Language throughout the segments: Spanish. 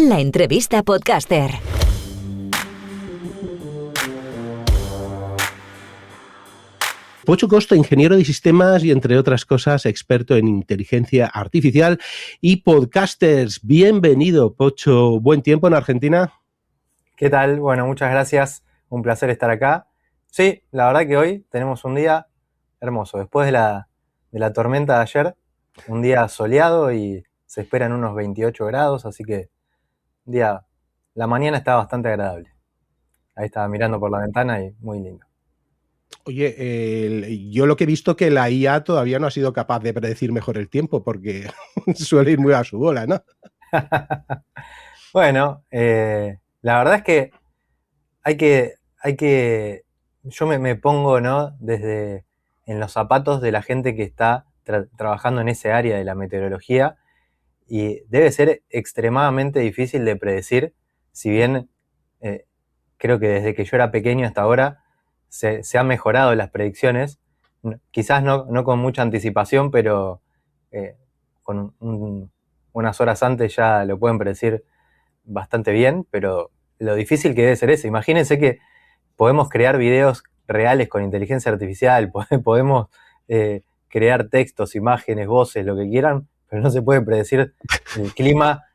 La entrevista podcaster. Pocho Costa, ingeniero de sistemas y, entre otras cosas, experto en inteligencia artificial y podcasters. Bienvenido, Pocho. ¿Buen tiempo en Argentina? ¿Qué tal? Bueno, muchas gracias. Un placer estar acá. Sí, la verdad que hoy tenemos un día hermoso. Después de la tormenta de ayer, un día soleado y se esperan unos 28 grados, así que la mañana está bastante agradable. Ahí estaba mirando por la ventana y muy lindo. Oye, yo lo que he visto que la IA todavía no ha sido capaz de predecir mejor el tiempo porque suele ir muy a su bola, ¿no? Bueno, la verdad es que yo me pongo, ¿no? Desde en los zapatos de la gente que está trabajando en ese área de la meteorología, y debe ser extremadamente difícil de predecir, si bien creo que desde que yo era pequeño hasta ahora se han mejorado las predicciones, quizás no con mucha anticipación, pero con unas horas antes ya lo pueden predecir bastante bien, pero lo difícil que debe ser eso. Imagínense que podemos crear videos reales con inteligencia artificial, podemos crear textos, imágenes, voces, lo que quieran, pero no se puede predecir el clima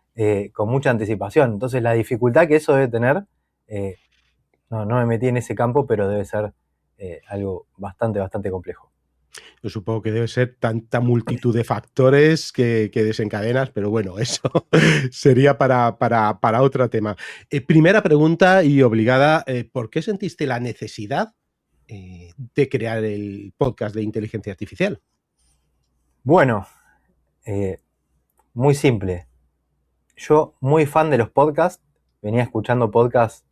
con mucha anticipación. Entonces la dificultad que eso debe tener, no me metí en ese campo, pero debe ser algo bastante complejo. Yo supongo que debe ser tanta multitud de factores que desencadenas, pero bueno, eso sería para otro tema. Primera pregunta y obligada, ¿por qué sentiste la necesidad de crear el podcast de inteligencia artificial? Bueno, muy simple. Yo, muy fan de los podcasts, venía escuchando podcasts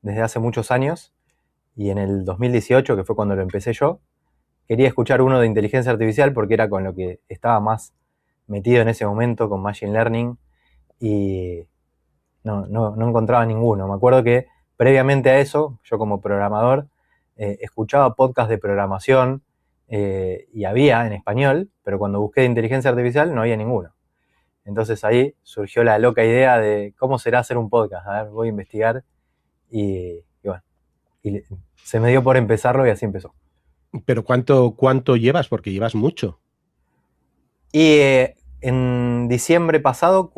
desde hace muchos años, y en el 2018, que fue cuando lo empecé yo, quería escuchar uno de inteligencia artificial porque era con lo que estaba más metido en ese momento, con Machine Learning, y no encontraba ninguno. Me acuerdo que previamente a eso, yo como programador, escuchaba podcasts de programación, y había en español, pero cuando busqué de inteligencia artificial no había ninguno. Entonces ahí surgió la loca idea de cómo será hacer un podcast. A ver, voy a investigar y bueno, se me dio por empezarlo y así empezó. Pero ¿cuánto llevas? Porque llevas mucho. Y en diciembre pasado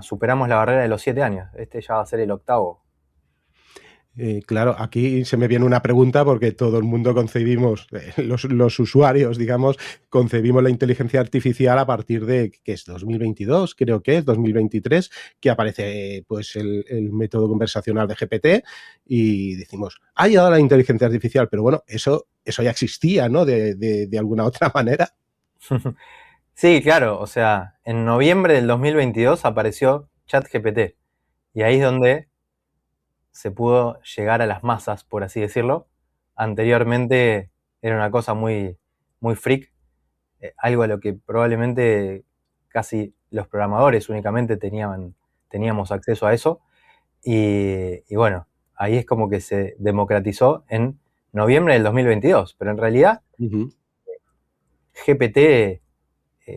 superamos la barrera de los 7 años. Este ya va a ser el 8º. Claro, aquí se me viene una pregunta porque todo el mundo concebimos, los usuarios, digamos, concebimos la inteligencia artificial a partir de, ¿qué es? 2022, creo que es, 2023, que aparece pues el método conversacional de GPT y decimos, ha llegado la inteligencia artificial, pero bueno, eso ya existía, ¿no? De alguna otra manera. Sí, claro, o sea, en noviembre del 2022 apareció ChatGPT, y ahí es donde se pudo llegar a las masas, por así decirlo. Anteriormente era una cosa muy freak, algo a lo que probablemente casi los programadores únicamente teníamos acceso a eso. Y bueno, ahí es como que se democratizó en noviembre del 2022, pero en realidad Uh-huh. GPT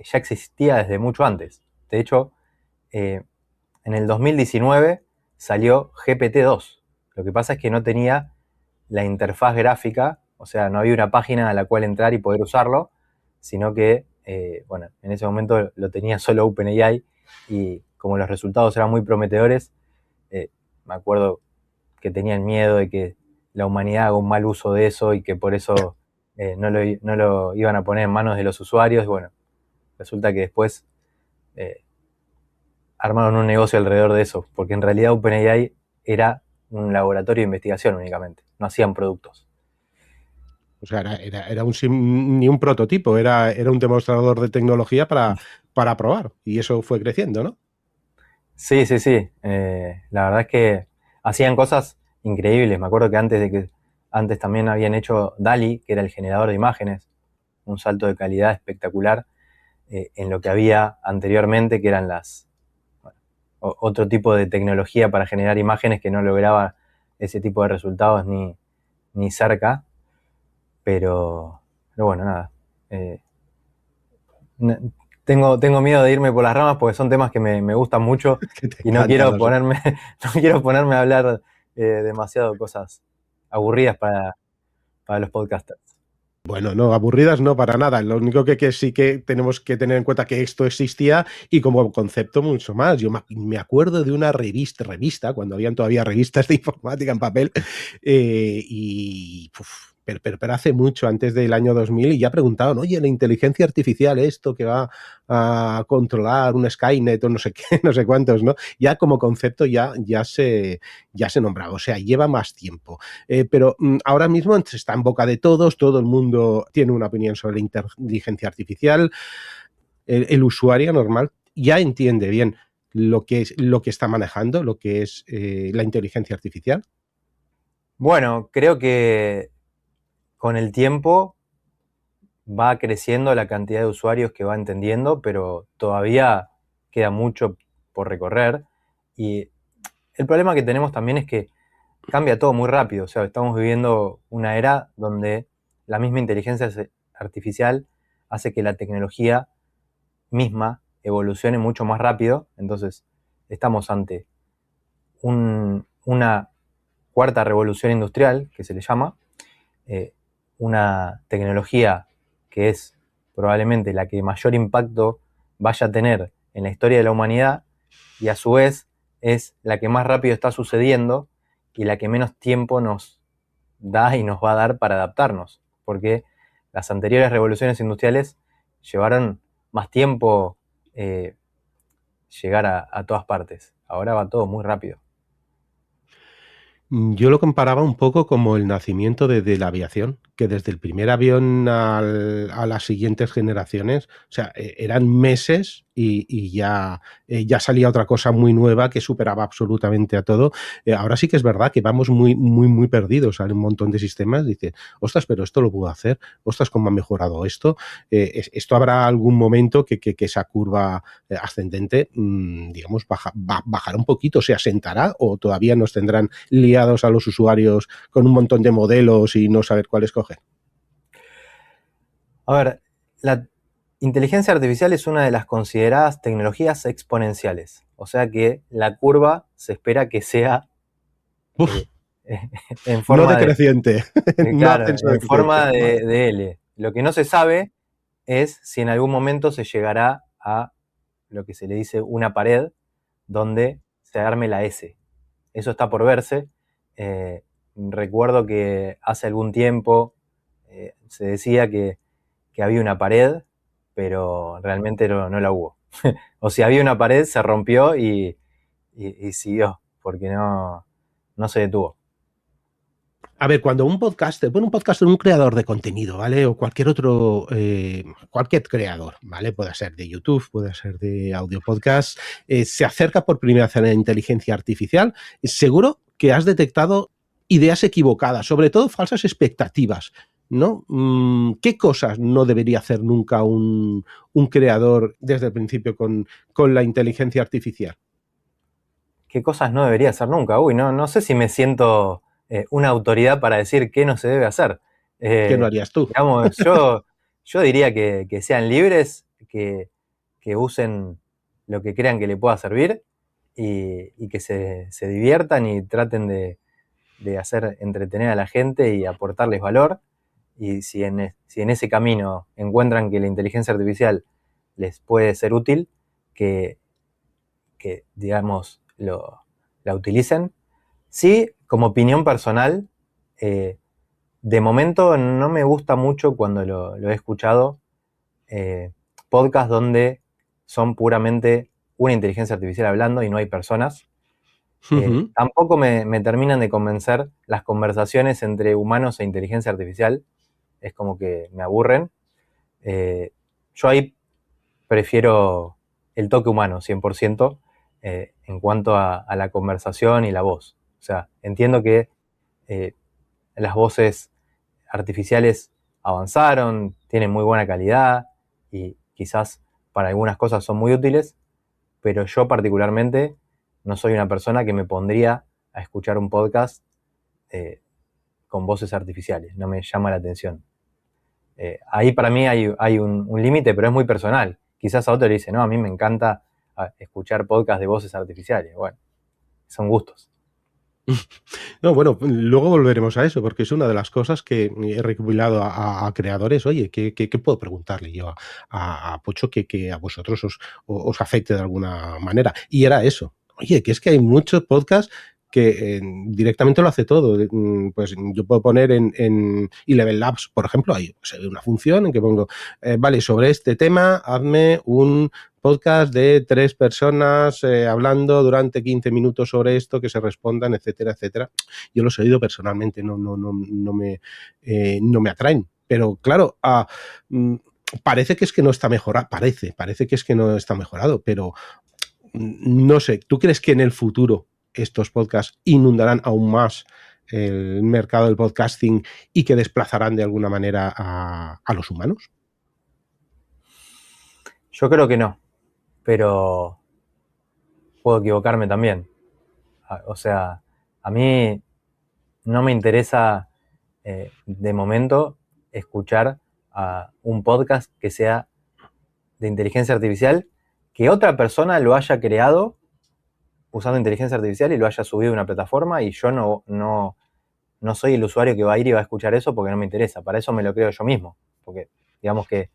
ya existía desde mucho antes. De hecho, en el 2019 salió GPT-2. Lo que pasa es que no tenía la interfaz gráfica, o sea, no había una página a la cual entrar y poder usarlo, sino que, bueno, en ese momento lo tenía solo OpenAI, y como los resultados eran muy prometedores, me acuerdo que tenían miedo de que la humanidad haga un mal uso de eso y que por eso no lo iban a poner en manos de los usuarios. Y bueno, resulta que después armaron un negocio alrededor de eso, porque en realidad OpenAI era un laboratorio de investigación únicamente, no hacían productos. O sea, era ni un prototipo, era un demostrador de tecnología para probar y eso fue creciendo, ¿no? Sí. La verdad es que hacían cosas increíbles. Me acuerdo que antes también habían hecho DALL-E, que era el generador de imágenes, un salto de calidad espectacular en lo que había anteriormente, que eran otro tipo de tecnología para generar imágenes que no lograba ese tipo de resultados ni cerca. Pero bueno, nada. tengo miedo de irme por las ramas porque son temas que me gustan mucho Que te y no encantan quiero los- ponerme, no quiero ponerme a hablar demasiado cosas aburridas para los podcasters. Bueno, no, aburridas no para nada. Lo único que sí que tenemos que tener en cuenta que esto existía y como concepto mucho más. Yo me acuerdo de una revista, cuando habían todavía revistas de informática en papel, pero hace mucho, antes del año 2000, y ya preguntaban, oye, la inteligencia artificial, esto que va a controlar un Skynet o no sé qué, no sé cuántos, ¿no? Ya como concepto ya se nombraba, o sea, lleva más tiempo. Pero ahora mismo está en boca de todos, todo el mundo tiene una opinión sobre la inteligencia artificial, el usuario normal ya entiende bien lo que está manejando, lo que es la inteligencia artificial. Bueno, creo que con el tiempo va creciendo la cantidad de usuarios que va entendiendo, pero todavía queda mucho por recorrer. Y el problema que tenemos también es que cambia todo muy rápido. O sea, estamos viviendo una era donde la misma inteligencia artificial hace que la tecnología misma evolucione mucho más rápido. Entonces, estamos ante una cuarta revolución industrial, que se le llama, una tecnología que es probablemente la que mayor impacto vaya a tener en la historia de la humanidad y a su vez es la que más rápido está sucediendo y la que menos tiempo nos da y nos va a dar para adaptarnos, porque las anteriores revoluciones industriales llevaron más tiempo llegar a todas partes. Ahora va todo muy rápido. Yo lo comparaba un poco como el nacimiento de la aviación, que desde el primer avión a las siguientes generaciones, o sea, eran meses y ya salía otra cosa muy nueva que superaba absolutamente a todo. Ahora sí que es verdad que vamos muy, muy, muy perdidos. Hay un montón de sistemas. Dice, ostras, pero esto lo puedo hacer. Ostras, cómo ha mejorado esto. Esto habrá algún momento que esa curva ascendente, digamos, bajará un poquito, se asentará o todavía nos tendrán liados a los usuarios con un montón de modelos y no saber cuál escoger. A ver, la inteligencia artificial es una de las consideradas tecnologías exponenciales, o sea que la curva se espera que sea Uf, eh, en no forma de, decreciente, no claro, ascenso en decreciente. forma de L. Lo que no se sabe es si en algún momento se llegará a lo que se le dice una pared donde se arme la S. Eso está por verse. Recuerdo que hace algún tiempo se decía que había una pared, pero realmente no la hubo. O si había una pared, se rompió y siguió, porque no se detuvo. A ver, cuando un podcaster, un creador de contenido, ¿vale? O cualquier otro, cualquier creador, ¿vale? Puede ser de YouTube, puede ser de audio podcast, se acerca por primera vez a la inteligencia artificial, seguro que has detectado ideas equivocadas, sobre todo falsas expectativas, ¿no? ¿Qué cosas no debería hacer nunca un creador desde el principio con la inteligencia artificial? ¿Qué cosas no debería hacer nunca? Uy, no sé si me siento una autoridad para decir qué no se debe hacer. ¿Qué no harías tú? Digamos, yo diría que sean libres, que usen lo que crean que le pueda servir y que se diviertan y traten de hacer entretener a la gente y aportarles valor. Y si en ese camino encuentran que la inteligencia artificial les puede ser útil, que digamos, la utilicen. Sí, como opinión personal, de momento no me gusta mucho cuando lo he escuchado, podcasts donde son puramente una inteligencia artificial hablando y no hay personas. Ujú. Tampoco me terminan de convencer las conversaciones entre humanos e inteligencia artificial. Es como que me aburren. Yo ahí prefiero el toque humano, 100%, en cuanto a la conversación y la voz. O sea, entiendo que eh, las voces artificiales avanzaron, tienen muy buena calidad y quizás para algunas cosas son muy útiles, pero yo particularmente no soy una persona que me pondría a escuchar un podcast eh, con voces artificiales, no me llama la atención. Ahí para mí hay un límite, pero es muy personal. quizás a otro le dice, no, a mí me encanta escuchar podcast de voces artificiales. Bueno, son gustos. No, bueno, luego volveremos a eso, porque es una de las cosas que he recopilado a creadores. Oye, ¿qué puedo preguntarle yo a Pocho que a vosotros os afecte de alguna manera? Y era eso. Oye, que es que hay muchos podcasts que directamente lo hace todo. Pues yo puedo poner en Eleven Labs, por ejemplo, hay una función en que pongo, vale, sobre este tema, hazme un podcast de 3 personas hablando durante 15 minutos sobre esto, que se respondan, etcétera, etcétera. Yo los he oído personalmente, no me atraen. Pero claro, parece que es que no está mejorado, parece que es que no está mejorado, pero no sé, ¿tú crees que en el futuro estos podcasts inundarán aún más el mercado del podcasting y que desplazarán de alguna manera a los humanos? Yo creo que no, pero puedo equivocarme también. O sea, a mí no me interesa de momento escuchar un podcast que sea de inteligencia artificial, que otra persona lo haya creado usando inteligencia artificial y lo haya subido a una plataforma, y yo no soy el usuario que va a ir y va a escuchar eso porque no me interesa. Para eso me lo creo yo mismo. Porque digamos que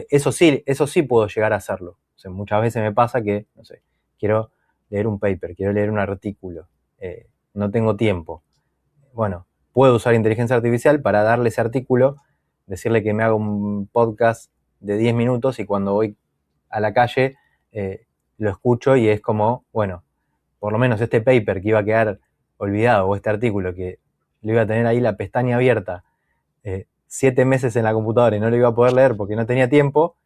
eso sí puedo llegar a hacerlo. O sea, muchas veces me pasa que, no sé, quiero leer un paper, quiero leer un artículo, no tengo tiempo. Bueno, puedo usar inteligencia artificial para darle ese artículo, decirle que me haga un podcast de 10 minutos y cuando voy a la calle lo escucho y es como, bueno, por lo menos este paper que iba a quedar olvidado o este artículo que lo iba a tener ahí la pestaña abierta 7 meses en la computadora y no lo iba a poder leer porque no tenía tiempo,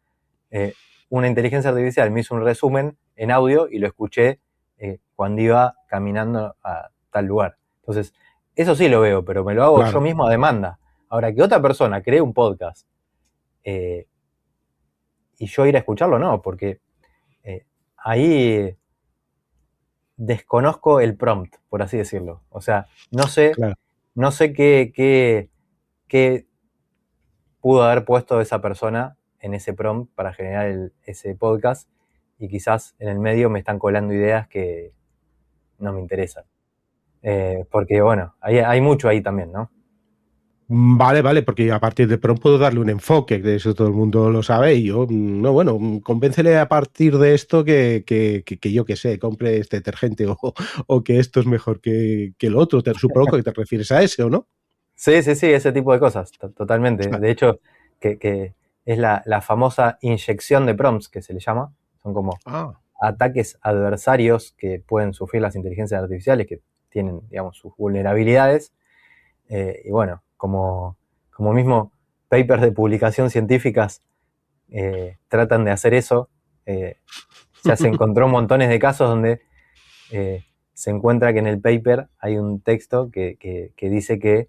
una inteligencia artificial me hizo un resumen en audio y lo escuché cuando iba caminando a tal lugar. Entonces, eso sí lo veo, pero me lo hago Claro. yo mismo a demanda. Ahora, que otra persona cree un podcast y yo ir a escucharlo, no, porque ahí desconozco el prompt, por así decirlo. O sea, no sé Claro. qué pudo haber puesto esa persona en ese prompt para generar ese podcast, y quizás en el medio me están colando ideas que no me interesan. Porque bueno, hay mucho ahí también, ¿no? Vale, porque a partir de pronto puedo darle un enfoque, de eso todo el mundo lo sabe, y yo, no, bueno, convéncele a partir de esto que yo qué sé, compre este detergente o que esto es mejor que lo otro. Supongo que te refieres a ese, ¿o no? Sí, ese tipo de cosas, totalmente. Claro. De hecho, que es la famosa inyección de prompts que se le llama. Son como Ah, ataques adversarios que pueden sufrir las inteligencias artificiales, que tienen, digamos, sus vulnerabilidades. Y bueno, como mismo papers de publicación científicas tratan de hacer eso, ya se encontró montones de casos donde se encuentra que en el paper hay un texto que dice que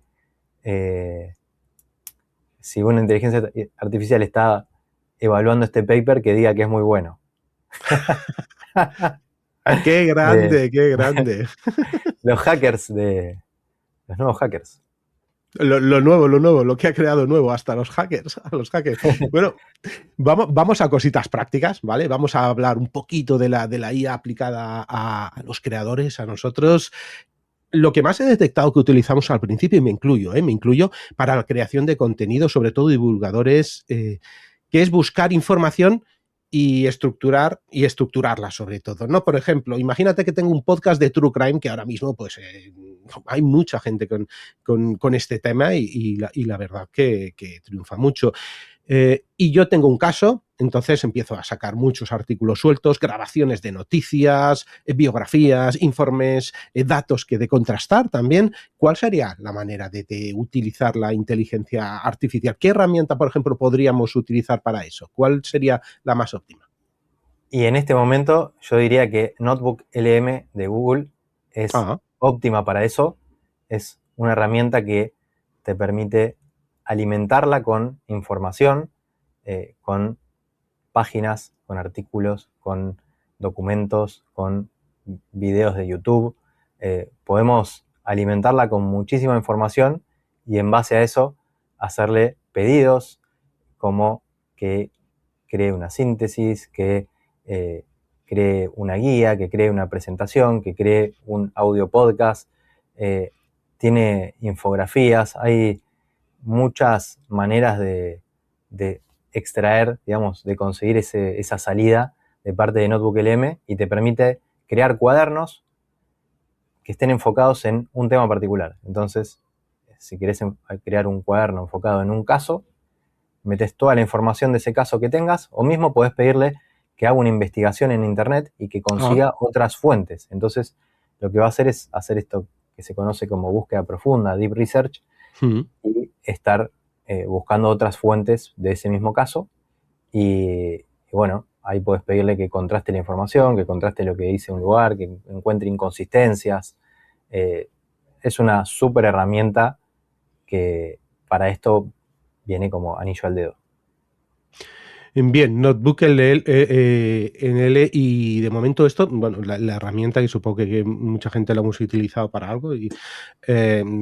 si una inteligencia artificial está evaluando este paper, que diga que es muy bueno. qué Eh, grande, qué grande. los hackers los nuevos hackers. Lo nuevo, lo que ha creado nuevo, hasta los hackers, a los hackers. Bueno, vamos a cositas prácticas, ¿vale? Vamos a hablar un poquito de la IA aplicada a los creadores, a nosotros. Lo que más he detectado que utilizamos al principio, y me incluyo para la creación de contenido, sobre todo divulgadores, que es buscar información y estructurarla sobre todo, ¿no? Por ejemplo, imagínate que tengo un podcast de True Crime, que ahora mismo pues hay mucha gente con este tema y la verdad que triunfa mucho. Y yo tengo un caso, entonces empiezo a sacar muchos artículos sueltos, grabaciones de noticias, biografías, informes, datos que de contrastar también. ¿Cuál sería la manera de utilizar la inteligencia artificial? ¿Qué herramienta, por ejemplo, podríamos utilizar para eso? ¿Cuál sería la más óptima? Y en este momento yo diría que Notebook LM de Google es Ah, óptima para eso. Es una herramienta que te permite alimentarla con información, con páginas, con artículos, con documentos, con videos de YouTube. Podemos alimentarla con muchísima información y en base a eso hacerle pedidos como que cree una síntesis, que cree una guía, que cree una presentación, que cree un audio podcast, tiene infografías, hay muchas maneras de extraer, digamos, de conseguir esa salida de parte de Notebook LM y te permite crear cuadernos que estén enfocados en un tema particular. Entonces, si querés crear un cuaderno enfocado en un caso, metes toda la información de ese caso que tengas, o mismo podés pedirle que haga una investigación en internet y que consiga otras fuentes. Entonces, lo que va a hacer es hacer esto que se conoce como búsqueda profunda, deep research, y estar buscando otras fuentes de ese mismo caso. Y bueno, ahí podés pedirle que contraste la información, que contraste lo que dice un lugar, que encuentre inconsistencias. Es una súper herramienta que para esto viene como anillo al dedo. Bien, Notebook NL y de momento esto, bueno, la herramienta que supongo que mucha gente la hemos utilizado para algo y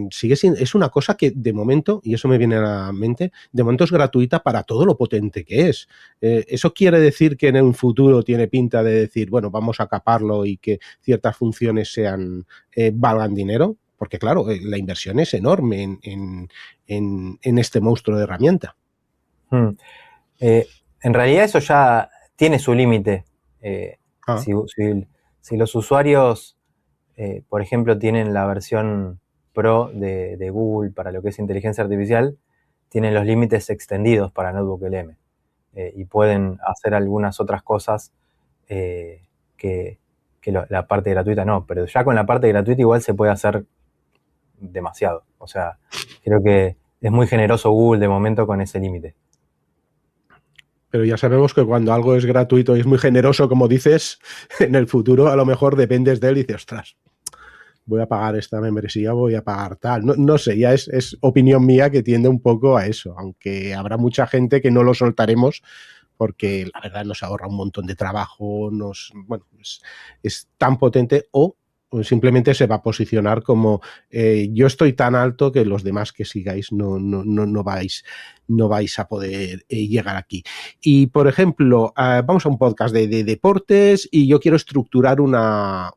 sigue siendo, es una cosa que de momento, y eso me viene a la mente, de momento es gratuita para todo lo potente que es. ¿Eso quiere decir que en un futuro tiene pinta de decir, bueno, vamos a caparlo y que ciertas funciones valgan dinero? Porque claro, la inversión es enorme en este monstruo de herramienta. En realidad eso ya tiene su límite. Si los usuarios, por ejemplo, tienen la versión Pro de Google para lo que es inteligencia artificial, tienen los límites extendidos para Notebook LM y pueden hacer algunas otras cosas que la parte gratuita no, pero ya con la parte gratuita igual se puede hacer demasiado. O sea, creo que es muy generoso Google de momento con ese límite. Pero ya sabemos que cuando algo es gratuito y es muy generoso, como dices, en el futuro a lo mejor dependes de él y dices, ostras, voy a pagar esta membresía, voy a pagar tal. No sé, ya es opinión mía que tiende un poco a eso, aunque habrá mucha gente que no lo soltaremos porque la verdad nos ahorra un montón de trabajo, es tan potente o simplemente se va a posicionar como yo estoy tan alto que los demás que sigáis no vais a poder llegar aquí. Y, por ejemplo, vamos a un podcast de deportes y yo quiero estructurar una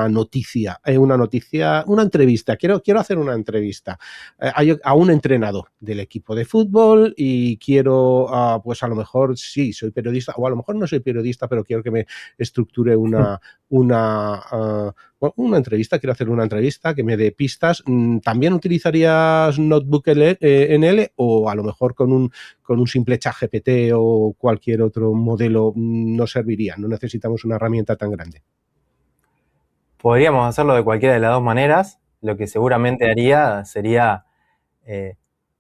noticia, una entrevista. Quiero hacer una entrevista a un entrenador del equipo de fútbol y quiero, pues a lo mejor sí, soy periodista, o a lo mejor no soy periodista, pero quiero que me estructure una entrevista, quiero hacer una entrevista que me dé pistas. ¿También utilizarías Notebook NL o a lo mejor con un simple ChatGPT o cualquier otro modelo nos serviría? No necesitamos una herramienta tan grande. Podríamos hacerlo de cualquiera de las dos maneras. Lo que seguramente haría sería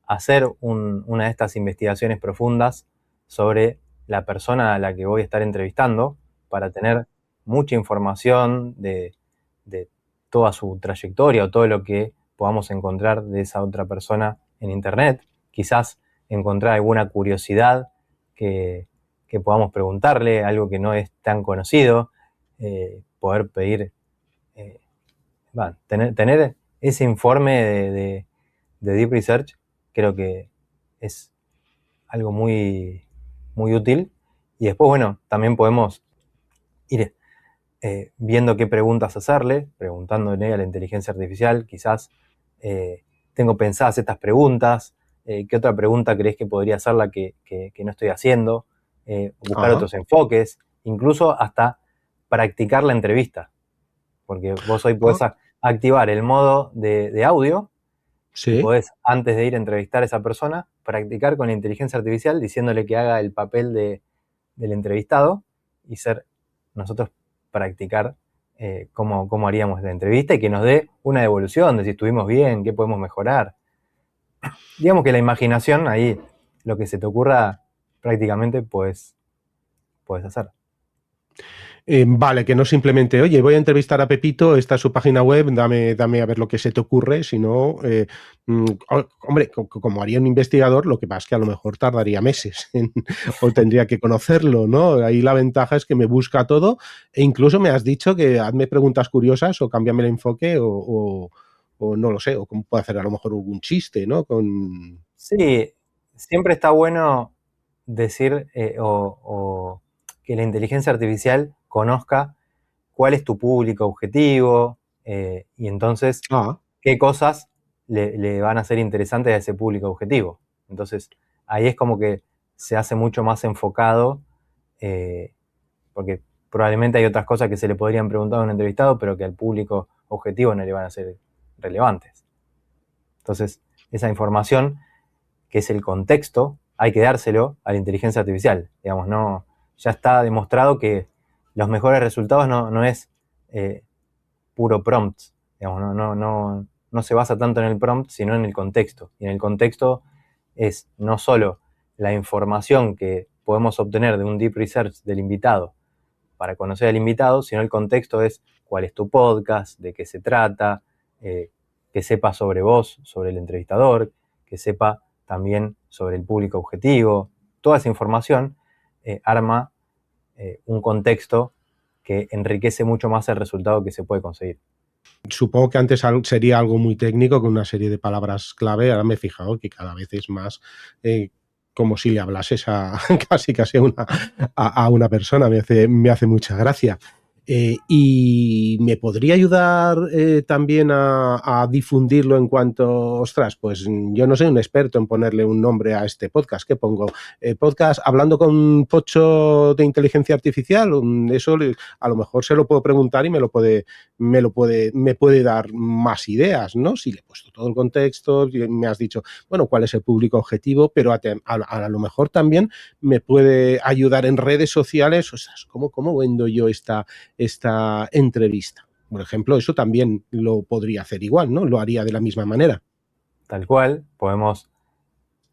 hacer una de estas investigaciones profundas sobre la persona a la que voy a estar entrevistando para tener mucha información de toda su trayectoria o todo lo que podamos encontrar de esa otra persona en internet. Quizás encontrar alguna curiosidad que podamos preguntarle, algo que no es tan conocido, poder pedir, tener ese informe de Deep Research, creo que es algo muy, muy útil. Y después, bueno, también podemos ir viendo qué preguntas hacerle, preguntándole a la inteligencia artificial, quizás tengo pensadas estas preguntas, ¿qué otra pregunta crees que podría hacerla que no estoy haciendo? Buscar otros enfoques, incluso hasta practicar la entrevista, porque vos hoy podés activar el modo de audio. Sí. Y podés, antes de ir a entrevistar a esa persona, practicar con la inteligencia artificial diciéndole que haga el papel del entrevistado y ser nosotros practicar cómo haríamos la entrevista y que nos dé una devolución de si estuvimos bien, qué podemos mejorar. Digamos que la imaginación, ahí lo que se te ocurra prácticamente puedes hacer. Vale, que no simplemente, oye, voy a entrevistar a Pepito, esta es su página web, dame a ver lo que se te ocurre, sino, hombre, como haría un investigador, lo que pasa es que a lo mejor tardaría meses o tendría que conocerlo, ¿no? Ahí la ventaja es que me busca todo e incluso me has dicho que hazme preguntas curiosas o cámbiame el enfoque o no lo sé, o puedo hacer a lo mejor algún chiste, ¿no? Sí, siempre está bueno decir o que la inteligencia artificial conozca cuál es tu público objetivo y entonces qué cosas le van a ser interesantes a ese público objetivo. Entonces, ahí es como que se hace mucho más enfocado, porque probablemente hay otras cosas que se le podrían preguntar a un entrevistado, pero que al público objetivo no le van a ser relevantes. Entonces, esa información, que es el contexto, hay que dárselo a la inteligencia artificial. Digamos, no, ya está demostrado que los mejores resultados no es puro prompt. Digamos, no se basa tanto en el prompt, sino en el contexto. Y en el contexto es no solo la información que podemos obtener de un deep research del invitado para conocer al invitado, sino el contexto es cuál es tu podcast, de qué se trata, que sepa sobre vos, sobre el entrevistador, que sepa también sobre el público objetivo. Toda esa información arma un contexto que enriquece mucho más el resultado que se puede conseguir. Supongo que antes sería algo muy técnico con una serie de palabras clave. Ahora me he fijado que cada vez es más como si le hablases casi a una persona. Me hace mucha gracia. Y me podría ayudar también a difundirlo en cuanto, ostras, pues yo no soy un experto en ponerle un nombre a este podcast. ¿Qué pongo? Podcast hablando con Pocho de inteligencia artificial. Eso a lo mejor se lo puedo preguntar y me puede dar más ideas, ¿no? Si le he puesto todo el contexto, me has dicho, bueno, cuál es el público objetivo, pero a lo mejor también me puede ayudar en redes sociales. Ostras, ¿cómo vendo yo esta entrevista? Por ejemplo, eso también lo podría hacer igual, ¿no? Lo haría de la misma manera. Tal cual, podemos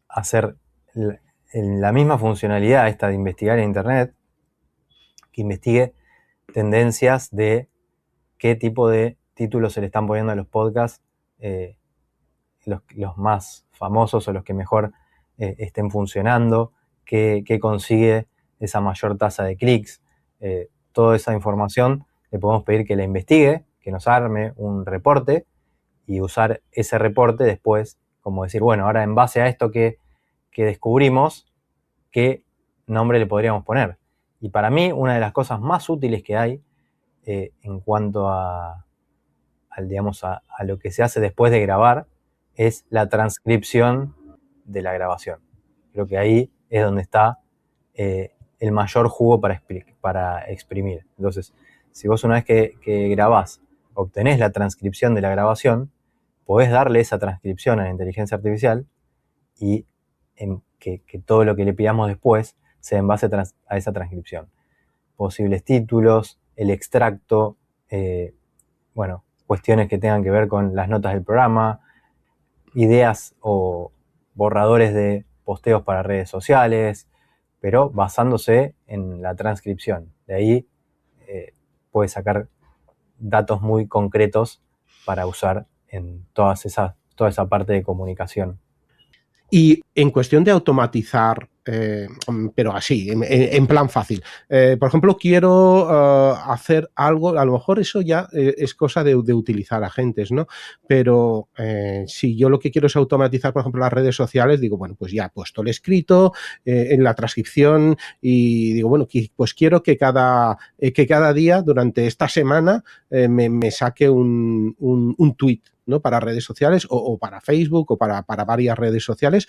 hacer la misma funcionalidad esta de investigar en Internet, que investigue tendencias de qué tipo de títulos se le están poniendo a los podcasts, los más famosos o los que mejor estén funcionando, qué consigue esa mayor tasa de clics. Toda esa información le podemos pedir que la investigue, que nos arme un reporte y usar ese reporte después, como decir, bueno, ahora en base a esto que descubrimos, ¿qué nombre le podríamos poner? Y para mí, una de las cosas más útiles que hay en cuanto a lo que se hace después de grabar es la transcripción de la grabación. Creo que ahí es donde está el mayor jugo para exprimir. Entonces, si vos una vez que grabás obtenés la transcripción de la grabación, podés darle esa transcripción a la inteligencia artificial y que todo lo que le pidamos después sea en base a esa transcripción. Posibles títulos, el extracto, cuestiones que tengan que ver con las notas del programa, ideas o borradores de posteos para redes sociales, pero basándose en la transcripción. De ahí puede sacar datos muy concretos para usar en toda esa parte de comunicación. Y en cuestión de automatizar, pero así, en plan fácil. Por ejemplo, quiero hacer algo, a lo mejor eso ya es cosa de utilizar agentes, ¿no? Pero si yo lo que quiero es automatizar, por ejemplo, las redes sociales, digo, bueno, pues ya he puesto el escrito en la transcripción y digo, bueno, pues quiero que cada día, durante esta semana, me saque un tuit, ¿no? Para redes sociales o para Facebook o para varias redes sociales,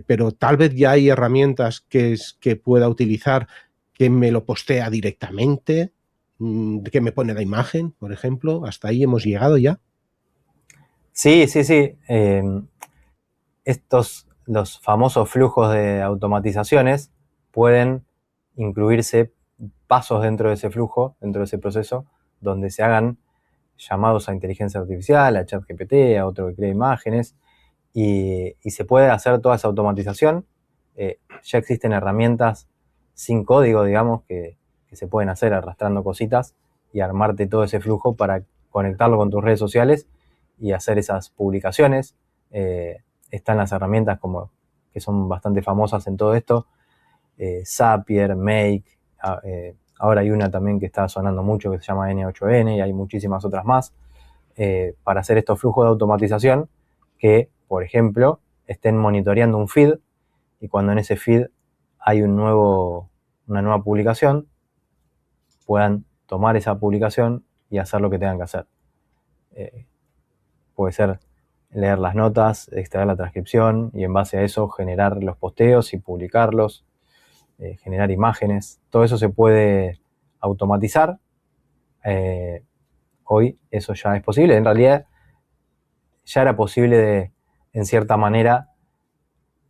pero tal vez ya hay herramientas que pueda utilizar que me lo postea directamente, que me pone la imagen, por ejemplo. ¿Hasta ahí hemos llegado ya? Sí. Los famosos flujos de automatizaciones pueden incluirse pasos dentro de ese flujo, dentro de ese proceso, donde se hagan llamados a inteligencia artificial, a ChatGPT, a otro que crea imágenes, y se puede hacer toda esa automatización. Ya existen herramientas sin código, digamos, que se pueden hacer arrastrando cositas y armarte todo ese flujo para conectarlo con tus redes sociales y hacer esas publicaciones. Están las herramientas que son bastante famosas en todo esto, Zapier, Make, ahora hay una también que está sonando mucho que se llama N8N y hay muchísimas otras más para hacer estos flujos de automatización que, por ejemplo, estén monitoreando un feed y cuando en ese feed hay una nueva publicación, puedan tomar esa publicación y hacer lo que tengan que hacer. Puede ser leer las notas, extraer la transcripción y en base a eso generar los posteos y publicarlos, generar imágenes. Todo eso se puede automatizar. Hoy eso ya es posible. En realidad ya era posible en cierta manera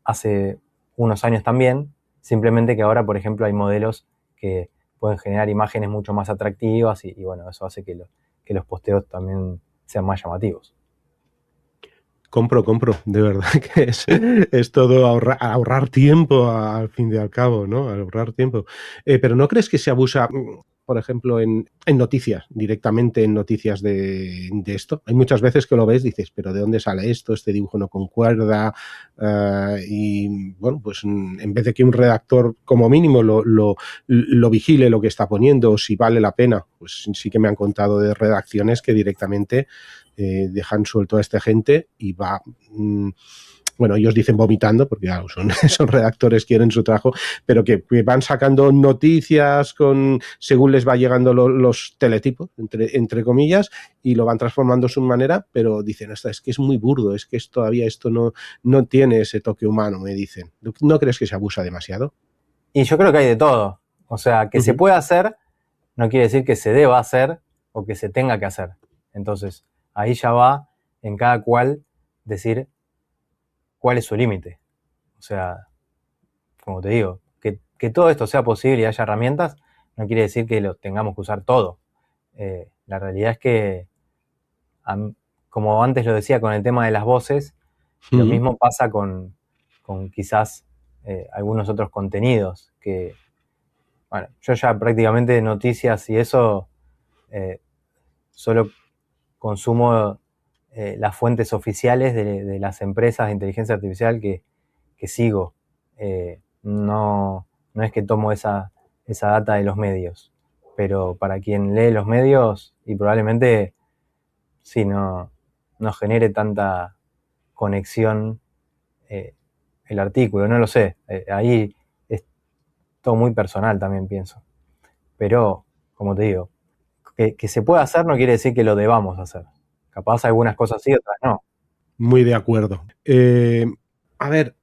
hace unos años también, simplemente que ahora, por ejemplo, hay modelos que pueden generar imágenes mucho más atractivas y bueno, eso hace que los posteos también sean más llamativos. Compro, de verdad que es todo ahorrar tiempo al fin y al cabo, ¿no? Ahorrar tiempo. Pero ¿no crees que se abusa, por ejemplo, en noticias, directamente en noticias de esto? Hay muchas veces que lo ves, dices, pero ¿de dónde sale esto? Este dibujo no concuerda. Y bueno, pues en vez de que un redactor como mínimo lo vigile lo que está poniendo, o si vale la pena, pues sí que me han contado de redacciones que directamente dejan suelto a esta gente y va, bueno, ellos dicen vomitando, porque claro, son redactores, quieren su trabajo, pero que van sacando noticias según les va llegando los teletipos, entre comillas, y lo van transformando a su manera, pero dicen, es que es muy burdo, es que todavía esto no tiene ese toque humano, me dicen. ¿No crees que se abusa demasiado? Y yo creo que hay de todo. O sea, que se pueda hacer no quiere decir que se deba hacer o que se tenga que hacer. Entonces, ahí ya va en cada cual decir cuál es su límite. O sea, como te digo, que todo esto sea posible y haya herramientas, no quiere decir que lo tengamos que usar todo. La realidad es que, como antes lo decía con el tema de las voces, lo mismo pasa con quizás algunos otros contenidos que, bueno, yo ya prácticamente noticias y eso solo consumo las fuentes oficiales de las empresas de inteligencia artificial que sigo. No es que tomo esa data de los medios, pero para quien lee los medios y probablemente sí no genere tanta conexión el artículo, no lo sé. Ahí es todo muy personal también, pienso. Pero, como te digo, que se pueda hacer no quiere decir que lo debamos hacer. Capaz algunas cosas sí, otras no. Muy de acuerdo. A ver,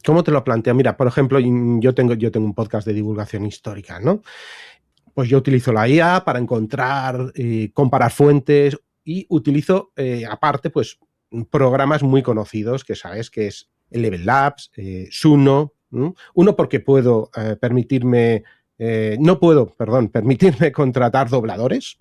¿cómo te lo planteo? Mira, por ejemplo, yo tengo un podcast de divulgación histórica, ¿no? Pues yo utilizo la IA para encontrar, comparar fuentes y utilizo, aparte, pues programas muy conocidos que sabes que es Eleven Labs, Suno. Uno porque puedo permitirme no puedo, perdón, permitirme contratar dobladores.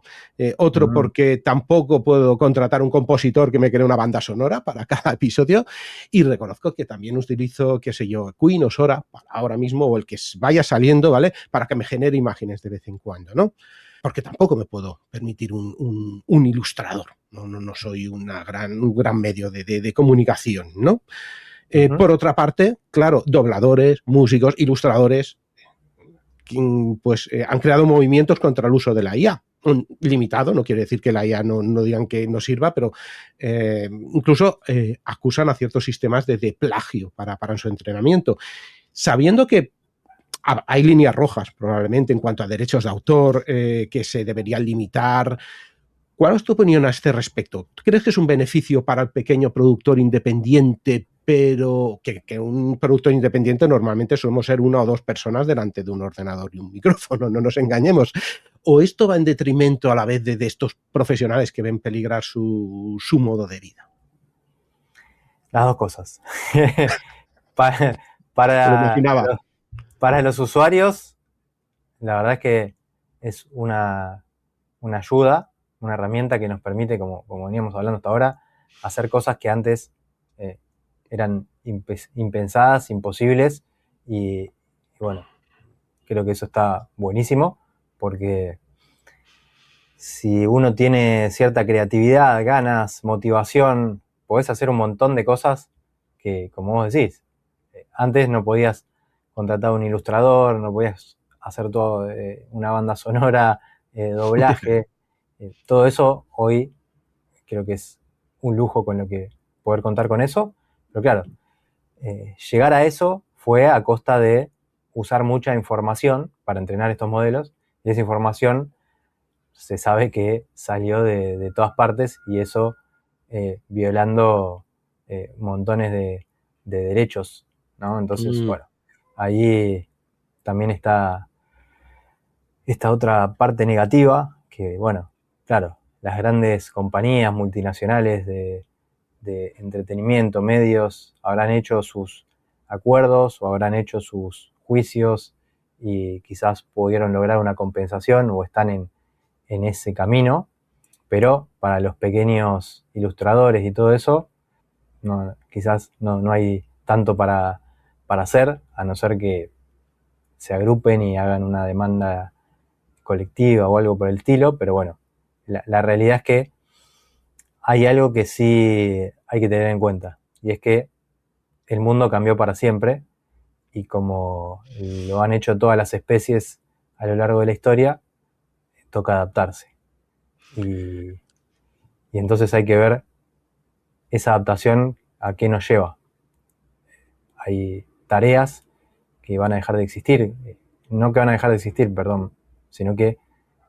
Otro porque tampoco puedo contratar un compositor que me cree una banda sonora para cada episodio. Y reconozco que también utilizo, qué sé yo, Queen o Sora para ahora mismo, o el que vaya saliendo, ¿vale? Para que me genere imágenes de vez en cuando, ¿no? Porque tampoco me puedo permitir un ilustrador. No soy un gran medio de comunicación, ¿no? Por otra parte, claro, dobladores, músicos, ilustradores, pues han creado movimientos contra el uso de la IA. Limitado, no quiere decir que la IA no digan que no sirva, pero incluso acusan a ciertos sistemas de plagio para su entrenamiento, sabiendo que hay líneas rojas probablemente en cuanto a derechos de autor que se deberían limitar. ¿Cuál es tu opinión a este respecto? ¿Tú crees que es un beneficio para el pequeño productor independiente, pero que un productor independiente normalmente solemos ser una o dos personas delante de un ordenador y un micrófono, no nos engañemos? ¿O esto va en detrimento a la vez de estos profesionales que ven peligrar su modo de vida? Las dos cosas. Me lo imaginaba. Para los usuarios, la verdad es que es una ayuda, una herramienta que nos permite, como veníamos hablando hasta ahora, hacer cosas que antes eran impensadas, imposibles, y bueno, creo que eso está buenísimo, porque si uno tiene cierta creatividad, ganas, motivación, podés hacer un montón de cosas que, como vos decís, antes no podías contratar un ilustrador, no podías hacer todo una banda sonora, doblaje, todo eso hoy creo que es un lujo con lo que poder contar con eso, pero claro, llegar a eso fue a costa de usar mucha información para entrenar estos modelos, y esa información se sabe que salió de todas partes, y eso violando montones de derechos, ¿no? Entonces, bueno, ahí también está esta otra parte negativa, que, bueno, claro, las grandes compañías multinacionales de entretenimiento, medios, habrán hecho sus acuerdos o habrán hecho sus juicios y quizás pudieron lograr una compensación o están en ese camino, pero para los pequeños ilustradores y todo eso, quizás no hay tanto para hacer, a no ser que se agrupen y hagan una demanda colectiva o algo por el estilo, pero bueno, la realidad es que hay algo que sí hay que tener en cuenta, y es que el mundo cambió para siempre, y como lo han hecho todas las especies a lo largo de la historia, toca adaptarse. Y entonces hay que ver esa adaptación a qué nos lleva. Hay tareas que van a dejar de existir, no que van a dejar de existir, perdón, sino que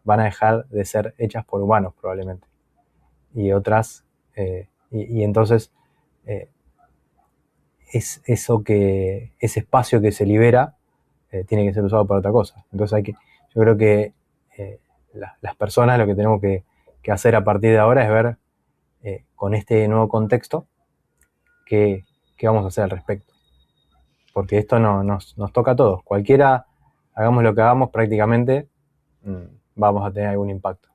van a dejar de ser hechas por humanos probablemente. Y otras, y entonces es eso ese espacio que se libera tiene que ser usado para otra cosa. Entonces yo creo que las personas lo que tenemos que hacer a partir de ahora es ver con este nuevo contexto qué vamos a hacer al respecto. Porque esto nos toca a todos. Cualquiera, hagamos lo que hagamos, prácticamente vamos a tener algún impacto.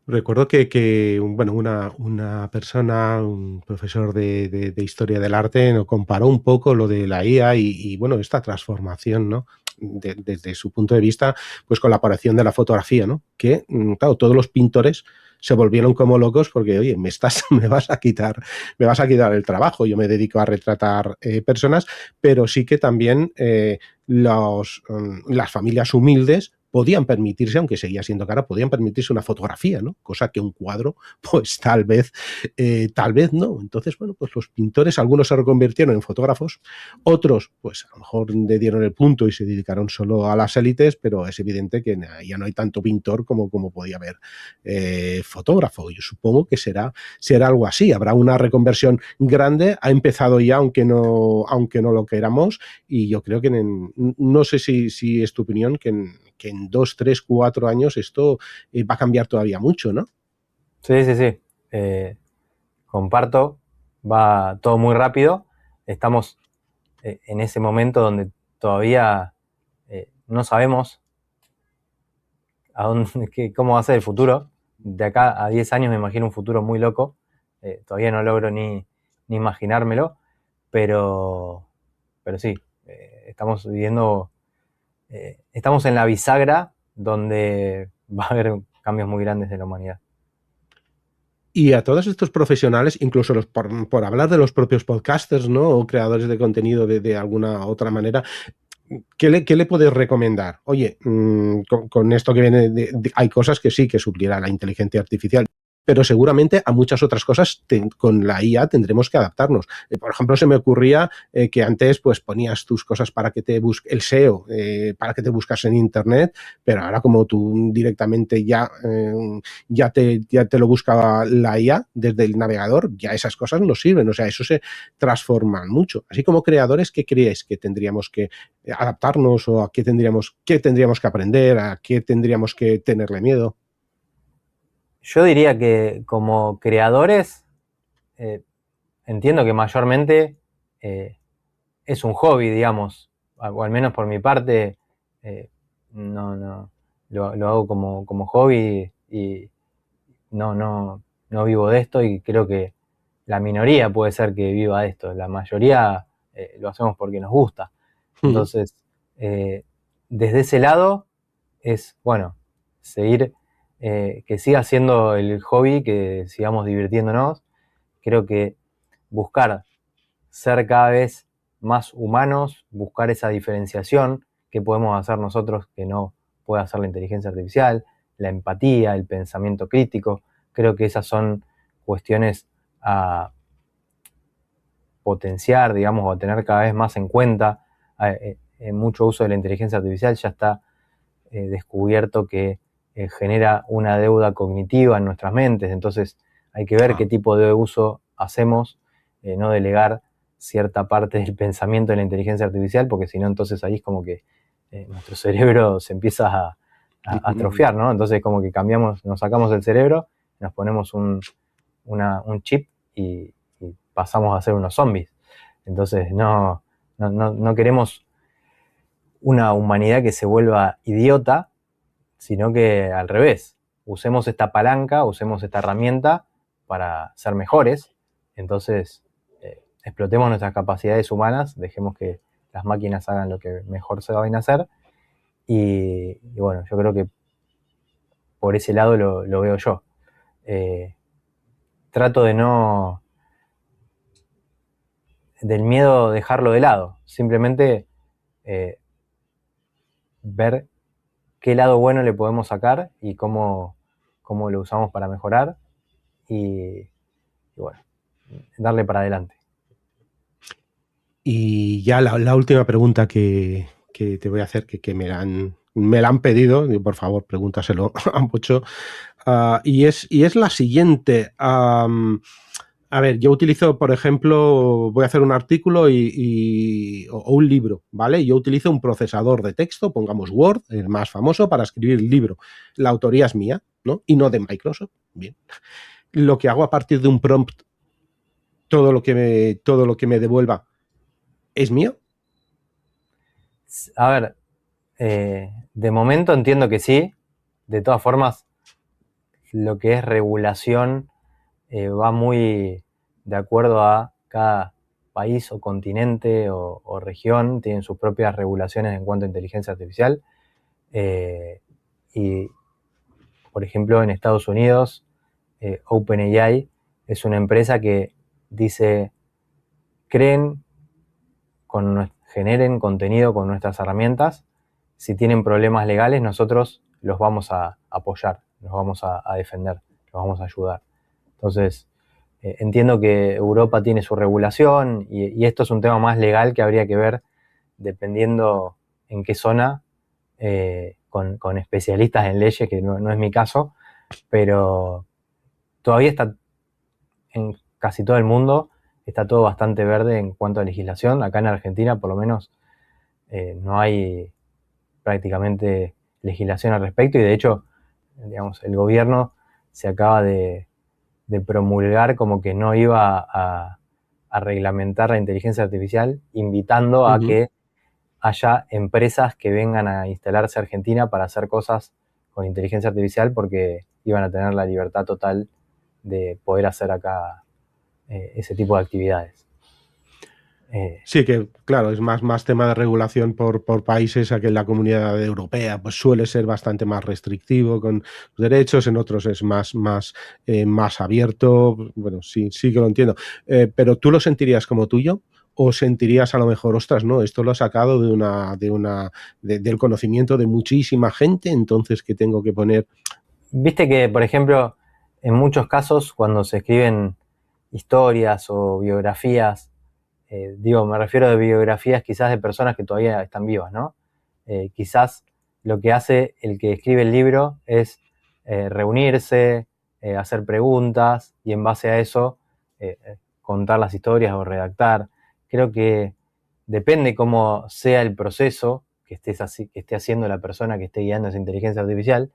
Recuerdo que una persona, un profesor de historia del arte, nos comparó un poco lo de la IA y bueno, esta transformación, ¿no? Desde su punto de vista, pues con la aparición de la fotografía, ¿no? Que, claro, todos los pintores se volvieron como locos porque, oye, me vas a quitar el trabajo. Yo me dedico a retratar personas, pero sí que también las familias humildes podían permitirse, aunque seguía siendo cara, podían permitirse una fotografía, ¿no? Cosa que un cuadro, pues tal vez no. Entonces, bueno, pues los pintores, algunos se reconvirtieron en fotógrafos, otros, pues a lo mejor le dieron el punto y se dedicaron solo a las élites, pero es evidente que ya no hay tanto pintor como podía haber fotógrafo. Yo supongo que será algo así. Habrá una reconversión grande, ha empezado ya, aunque no lo queramos, y yo creo que no sé si es tu opinión, que en 2, 3, 4 años esto va a cambiar todavía mucho, ¿no? Sí. Comparto, va todo muy rápido. Estamos en ese momento donde todavía no sabemos cómo va a ser el futuro. De acá a 10 años me imagino un futuro muy loco. Todavía no logro ni imaginármelo, pero sí, estamos viviendo, estamos en la bisagra donde va a haber cambios muy grandes de la humanidad. Y a todos estos profesionales, incluso por hablar de los propios podcasters, ¿no? O creadores de contenido de alguna otra manera, ¿qué le puedes recomendar? Oye, con esto que viene, hay cosas que sí que suplirá la inteligencia artificial, pero seguramente a muchas otras cosas con la IA tendremos que adaptarnos. Por ejemplo, se me ocurría que antes pues ponías tus cosas para que te busque el SEO, para que te buscas en internet, pero ahora como tú directamente ya te lo busca la IA desde el navegador, ya esas cosas no sirven, o sea, eso se transforma mucho. Así como creadores, ¿qué crees que tendríamos que adaptarnos o a qué tendríamos que aprender, a qué tendríamos que tenerle miedo? Yo diría que como creadores, entiendo que mayormente es un hobby, digamos, o al menos por mi parte, no lo hago como hobby y no vivo de esto, y creo que la minoría puede ser que viva de esto, la mayoría lo hacemos porque nos gusta. Entonces, desde ese lado es, bueno, seguir, que siga siendo el hobby, que sigamos divirtiéndonos. Creo que buscar ser cada vez más humanos, buscar esa diferenciación que podemos hacer nosotros que no puede hacer la inteligencia artificial, la empatía, el pensamiento crítico. Creo que esas son cuestiones a potenciar, digamos, o a tener cada vez más en cuenta mucho uso de la inteligencia artificial ya está descubierto que genera una deuda cognitiva en nuestras mentes, entonces hay que ver qué tipo de uso hacemos, no delegar cierta parte del pensamiento en la inteligencia artificial, porque si no, entonces ahí es como que nuestro cerebro se empieza a atrofiar, ¿no? Entonces como que nos sacamos el cerebro, nos ponemos un chip y pasamos a ser unos zombies. Entonces no queremos una humanidad que se vuelva idiota, sino que al revés, usemos esta palanca, usemos esta herramienta para ser mejores. Entonces explotemos nuestras capacidades humanas, dejemos que las máquinas hagan lo que mejor se vayan a hacer, y bueno, yo creo que por ese lado lo veo yo. Trato del miedo dejarlo de lado, simplemente ver qué lado bueno le podemos sacar y cómo lo usamos para mejorar, y bueno, darle para adelante. Y ya la última pregunta que te voy a hacer, que me la han pedido, y por favor, pregúntaselo a Pocho, y es la siguiente. A ver, yo utilizo, por ejemplo, voy a hacer un artículo o un libro, ¿vale? Yo utilizo un procesador de texto, pongamos Word, el más famoso, para escribir el libro. La autoría es mía, ¿no? Y no de Microsoft. Bien. Lo que hago a partir de un prompt, todo lo que me devuelva, ¿es mío? A ver, de momento entiendo que sí. De todas formas, lo que es regulación va muy de acuerdo a cada país o continente o región, tienen sus propias regulaciones en cuanto a inteligencia artificial. Y, por ejemplo, en Estados Unidos, OpenAI es una empresa que dice, generen contenido con nuestras herramientas. Si tienen problemas legales, nosotros los vamos a apoyar, los vamos a defender, los vamos a ayudar. Entonces, entiendo que Europa tiene su regulación y esto es un tema más legal que habría que ver dependiendo en qué zona, con especialistas en leyes, que no es mi caso, pero todavía está en casi todo el mundo, está todo bastante verde en cuanto a legislación. Acá en Argentina, por lo menos, no hay prácticamente legislación al respecto, y de hecho, digamos, el gobierno se acaba de promulgar como que no iba a reglamentar la inteligencia artificial, invitando a que haya empresas que vengan a instalarse a Argentina para hacer cosas con inteligencia artificial, porque iban a tener la libertad total de poder hacer acá ese tipo de actividades. Sí, que claro, es más tema de regulación por países. Aquí en la Comunidad Europea pues suele ser bastante más restrictivo con los derechos, en otros es más abierto. Bueno, sí que lo entiendo. Pero ¿tú lo sentirías como tuyo? ¿O sentirías a lo mejor, ostras, no, esto lo he sacado del conocimiento de muchísima gente, entonces que tengo que poner? Viste que, por ejemplo, en muchos casos, cuando se escriben historias o biografías, me refiero a biografías quizás de personas que todavía están vivas, ¿no? Quizás lo que hace el que escribe el libro es reunirse, hacer preguntas, y en base a eso contar las historias o redactar. Creo que depende cómo sea el proceso que esté haciendo la persona que esté guiando esa inteligencia artificial,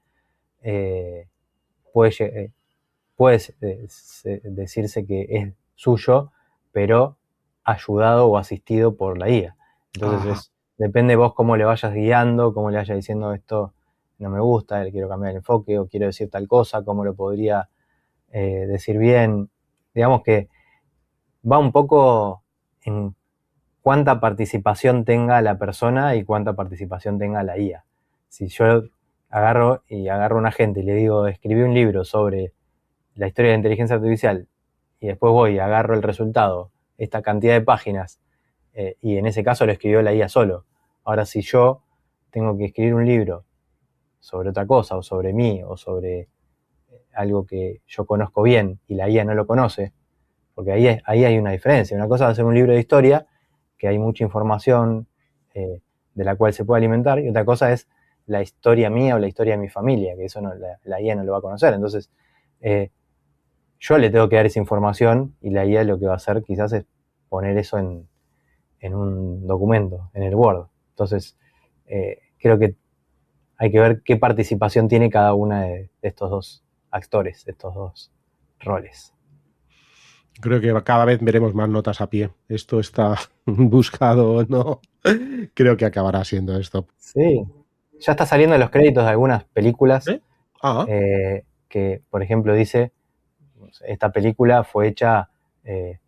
puede decirse que es suyo, pero ayudado o asistido por la IA. Entonces depende vos cómo le vayas guiando, cómo le vayas diciendo, esto no me gusta, le quiero cambiar el enfoque, o quiero decir tal cosa, cómo lo podría decir bien. Digamos que va un poco en cuánta participación tenga la persona y cuánta participación tenga la IA. Si yo agarro a un agente y le digo, escribí un libro sobre la historia de la inteligencia artificial, y después voy y agarro el resultado, esta cantidad de páginas, y en ese caso lo escribió la IA solo. Ahora, si yo tengo que escribir un libro sobre otra cosa, o sobre mí, o sobre algo que yo conozco bien y la IA no lo conoce, porque ahí hay una diferencia. Una cosa es hacer un libro de historia, que hay mucha información, de la cual se puede alimentar, y otra cosa es la historia mía o la historia de mi familia, que eso no, la IA no lo va a conocer. Entonces, yo le tengo que dar esa información y la IA lo que va a hacer quizás es poner eso en un documento, en el Word. Entonces, creo que hay que ver qué participación tiene cada una de estos dos actores, de estos dos roles. Creo que cada vez veremos más notas a pie. Esto está buscado o no. Creo que acabará siendo esto. Sí, ya está saliendo los créditos de algunas películas ¿Eh? Ah, que, por ejemplo, dice, esta película fue hecha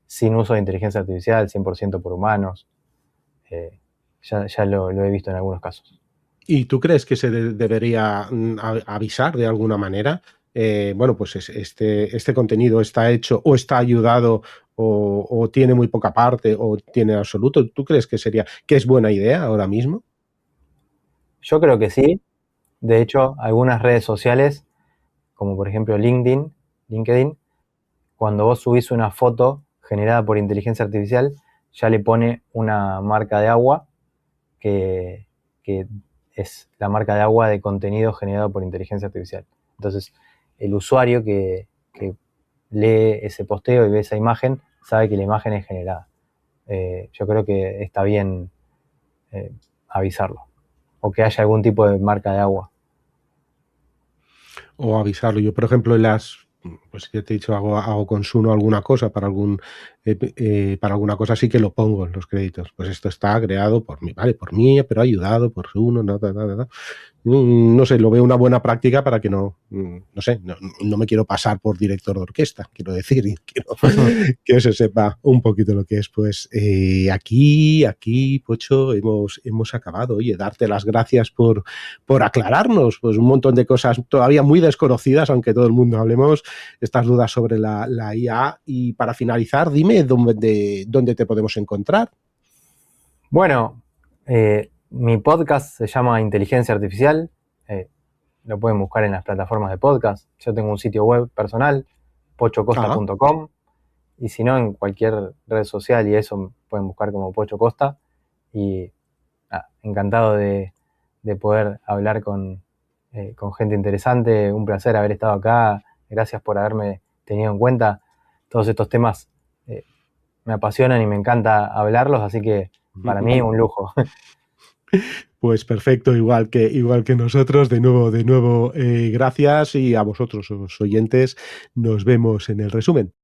sin uso de inteligencia artificial, 100% por humanos. Ya lo he visto en algunos casos. ¿y tú crees que se debería avisar de alguna manera? Bueno, pues este contenido está hecho o está ayudado o tiene muy poca parte o tiene absoluto. ¿Tú crees que es buena idea ahora mismo? Yo creo que sí. De hecho, algunas redes sociales, como por ejemplo LinkedIn, cuando vos subís una foto generada por inteligencia artificial, ya le pone una marca de agua que es la marca de agua de contenido generado por inteligencia artificial. Entonces, el usuario que lee ese posteo y ve esa imagen, sabe que la imagen es generada. Yo creo que está bien avisarlo. O que haya algún tipo de marca de agua. O avisarlo. Yo, por ejemplo, pues ya te he dicho, hago consumo alguna cosa para alguna cosa sí que lo pongo en los créditos. Pues esto está creado por mí, vale, por mí, pero ayudado por uno, no. No sé, lo veo una buena práctica para que no sé, no me quiero pasar por director de orquesta, quiero decir, y quiero que se sepa un poquito lo que es. Pues aquí, Pocho, hemos acabado. Oye, darte las gracias por aclararnos pues un montón de cosas todavía muy desconocidas, aunque todo el mundo hablemos, estas dudas sobre la IA. Y para finalizar, dime dónde te podemos encontrar. Bueno, mi podcast se llama Inteligencia Artificial. Lo pueden buscar en las plataformas de podcast. Yo tengo un sitio web personal, pochocosta.com. Y si no, en cualquier red social y eso pueden buscar como Pocho Costa. Y encantado de poder hablar con gente interesante. Un placer haber estado acá. Gracias por haberme tenido en cuenta. Todos estos temas me apasionan y me encanta hablarlos, así que para mí un lujo. Pues perfecto, igual que nosotros. De nuevo, gracias, y a vosotros, los oyentes, nos vemos en el resumen.